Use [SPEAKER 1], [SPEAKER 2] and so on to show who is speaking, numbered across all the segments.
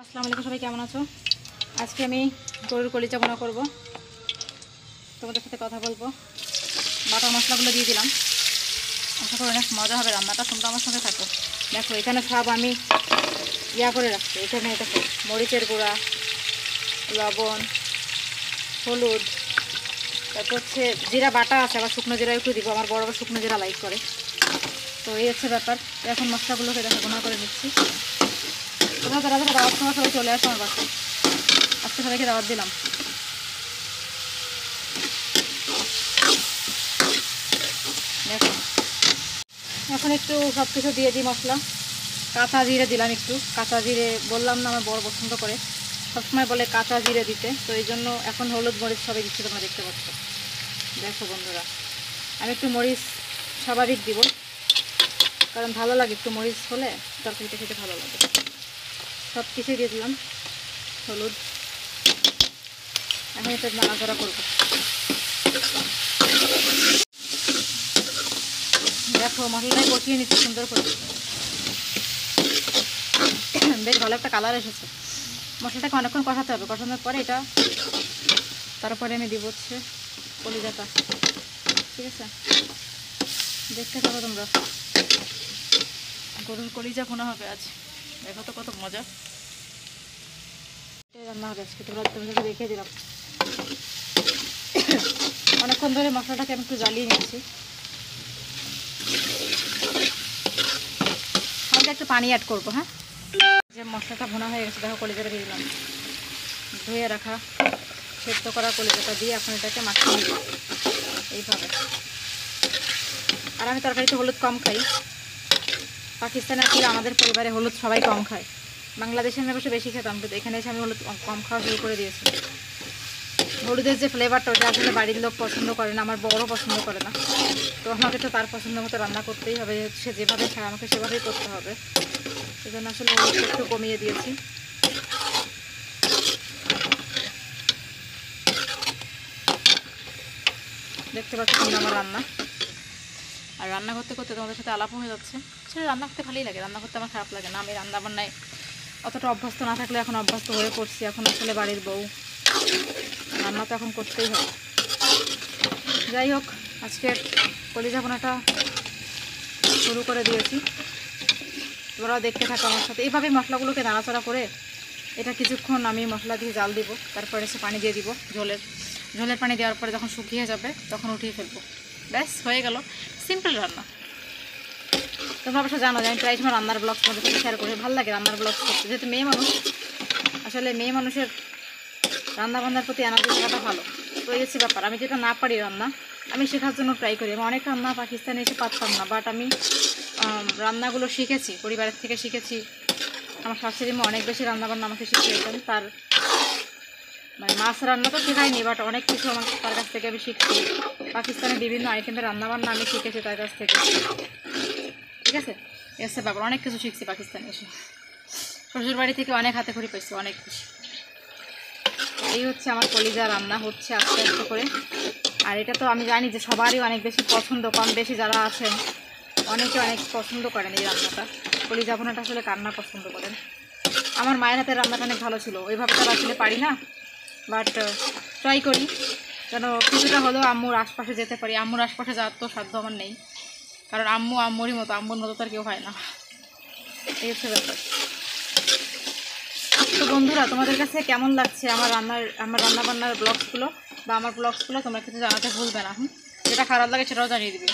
[SPEAKER 1] আসসালামু আলাইকুম, সবাই কেমন আছো? আজকে আমি গরুর কলিজা ভুনা করব, তোমাদের সাথে কথা বলবো। বাটা মশলাগুলো দিয়ে দিলাম, আশা করি অনেক মজা হবে রান্নাটা। তোমরা আমার সঙ্গে থাকো। দেখো এখানে সব আমি করে রাখছি। এখানে দেখো মরিচের গুঁড়া, লবণ, হলুদ, তারপর হচ্ছে জিরা বাটা আছে, আবার শুকনো জিরা একটু দিব। আমার বড় বড় শুকনো জিরা লাইক করে। তো এই হচ্ছে ব্যাপার। এখন মশলাগুলোকে দেখো ভুনা করে নিচ্ছি। তোমরা যারা যারা দাওয়াত সময় সবাই চলে আসো আমার বাসায়। আজকে সবাইকে দাওয়াত দিলাম। দেখো এখন একটু সব কিছু দিয়ে দিই মশলা। কাঁচা জিরে দিলাম একটু। কাঁচা জিরে বললাম না, আমার বড় পছন্দ করে, সবসময় বলে কাঁচা জিরে দিতে। তো এই জন্য এখন হলুদ মরিচ সবাই দিচ্ছি, তোমরা দেখতে পাচ্ছ। দেখো বন্ধুরা, আমি একটু মরিচ স্বাভাবিক দিব, কারণ ভালো লাগে একটু মরিচ হলে তরকারিটা খেতে ভালো লাগে। সব কিছুই দিয়ে দিলাম হলুদ। এখন এটা নাড়াচাড়া করবো। দেখো মশলাটাই কষিয়ে নিচ্ছি সুন্দর করে, বেশ ভালো একটা কালার এসেছে। মশলাটাকে অনেকক্ষণ কষাতে হবে। কষানোর পরে এটা তারপরে আমি দিব হচ্ছে কলিজাটা। ঠিক আছে, দেখতে থাকো তোমরা। গরুর কলিজা ভুনা হবে আজ। দেখো তো কত মজা রান্না হবে আজকে। তোমাদেরকে দেখিয়ে দিলাম। অনেকক্ষণ ধরে মশলাটাকে আমি একটু জ্বালিয়ে নিচ্ছি। হালকা একটু পানি অ্যাড করবো। হ্যাঁ, যে মশলাটা ভুনা হয়ে গেছে, দেখো কলিজাটা দিয়ে দিলাম। ধুয়ে রাখা সেদ্ধ করা কলিজাটা দিয়ে এখন এটাকে মাখিয়ে নিব এইভাবে। আর আমি তরকারিতে হলুদ কম খাই। পাকিস্তানে আসলে আমাদের পরিবারে হলুদ সবাই কম খায়। বাংলাদেশে আমি অবশ্য বেশি খেতাম, কিন্তু এখানে এসে আমি হলুদ কম খাওয়া শুরু করে দিয়েছি। হলুদের যে ফ্লেভারটা, ওটা আসলে বাড়ির লোক পছন্দ করে না, আমার বড় পছন্দ করে না। তো আমাকে তো তার পছন্দ মতো রান্না করতেই হবে। সে যেভাবে খায় আমাকে সেভাবেই করতে হবে। এই জন্য আসলে হলুদ একটু কমিয়ে দিয়েছি। দেখতে পাচ্ছি তোমরা আমার রান্না। আর রান্না করতে করতে তোমাদের সাথে আলাপ হয়ে যাচ্ছে। আসলে রান্না করতে ভালোই লাগে, রান্না করতে আমার খারাপ লাগে না। আমি রান্না বান্নায় অতটা অভ্যস্ত না থাকলে এখন অভ্যস্ত হয়ে পড়ছি। এখন আসলে বাড়ির বউ, রান্না তো এখন করতেই হবে। যাই হোক, আজকের কলিজা ভুনাটা শুরু করে দিয়েছি। তোমরাও দেখতে থাকো আমার সাথে। এইভাবে মশলাগুলোকে নাড়াচাড়া করে এটা কিছুক্ষণ আমি মশলা দিয়ে জাল দিব। তারপরে এসে পানি দিয়ে দিব। ঝোলের পানি দেওয়ার পরে যখন শুকিয়ে যাবে তখন উঠিয়ে ফেলবো। ব্যাস হয়ে গেল, সিম্পল রান্না। তোমরা অবশ্য জানো যে আমি প্রায় সময় রান্নার ব্লগ তোমাদের সাথে শেয়ার করি। ভালো লাগে রান্নার ব্লগ করতে, যেহেতু মেয়ে মানুষ। আসলে মেয়ে মানুষের রান্নাবান্নার প্রতি এনার্জি থাকাটা ভালো। তো এই হচ্ছে ব্যাপার। আমি যেটা না পারি রান্না, আমি শেখার জন্য ট্রাই করি। আমি অনেক রান্না পাকিস্তানে এসে পারতাম না, বাট আমি রান্নাগুলো শিখেছি, পরিবারের থেকে শিখেছি। আমার শাশুড়ি মা অনেক বেশি রান্নাবান্না আমাকে শিখিয়েছেন। তার মানে মাছ রান্না তো শেখায়নি, বাট অনেক কিছু আমার তার কাছ থেকে আমি শিখছি। পাকিস্তানের বিভিন্ন আইটেমের রান্নাবান্না আমি শিখেছি তার কাছ থেকে। ঠিক আছে, এসে ব্যাপার। অনেক কিছু শিখছি পাকিস্তানে এসে। শ্বশুর বাড়ি থেকে অনেক হাতে খড়ি পাইছি, অনেক কিছু। এই হচ্ছে আমার কলিজা রান্না হচ্ছে আস্তে আস্তে করে। আর এটা তো আমি জানি যে সবারই অনেক বেশি পছন্দ, কম বেশি যারা আছেন অনেকে অনেক পছন্দ করেন এই রান্নাটা। কলিজা ভুনাটা আসলে কান্না পছন্দ করেন। আমার মায়ের হাতের রান্নাটা অনেক ভালো ছিল। ওইভাবে তো আসলে পারি না, বাট ট্রাই করি যেন কিছুটা হলেও আম্মুর আশপাশে যেতে পারি। আম্মুর আশপাশে যাওয়ার তো সাধ্য আমার নেই, কারণ আম্মু আম্মুরই মতো, আম্মুর মতো তো আর কেউ হয় না। এই হচ্ছে ব্যাপার। তো বন্ধুরা, তোমাদের কাছে কেমন লাগছে আমার রান্নাবান্নার ব্লগসগুলো বা আমার ব্লগসগুলো? তোমরা কিছু জানাতে ভুলবে না। যেটা খারাপ লাগে সেটাও জানিয়ে দিবে,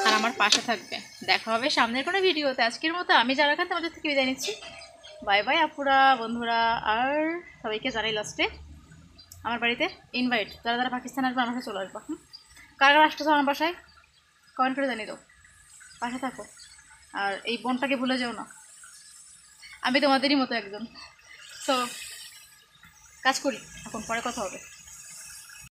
[SPEAKER 1] আর আমার পাশে থাকবে। দেখা হবে সামনের কোনো ভিডিওতে। আজকের মতো আমি যারা খান তোমাদের থেকে বিদায় নিচ্ছি। বাই বাই আপুরা, বন্ধুরা। আর সবাইকে জানাই লাস্টে আমার বাড়িতে ইনভাইট। যারা যারা পাকিস্তান আসবে আমার সাথে চলে আসবো। কারা কারা আসতেছো আমার বাসায় কমেন্ট করে জানিয়ে দাও। পাশে থাকো, আর এই বোনটাকে ভুলে যেও না। আমি তোমাদেরই মতো একজন। তো কাজ করি এখন, পরে কথা হবে।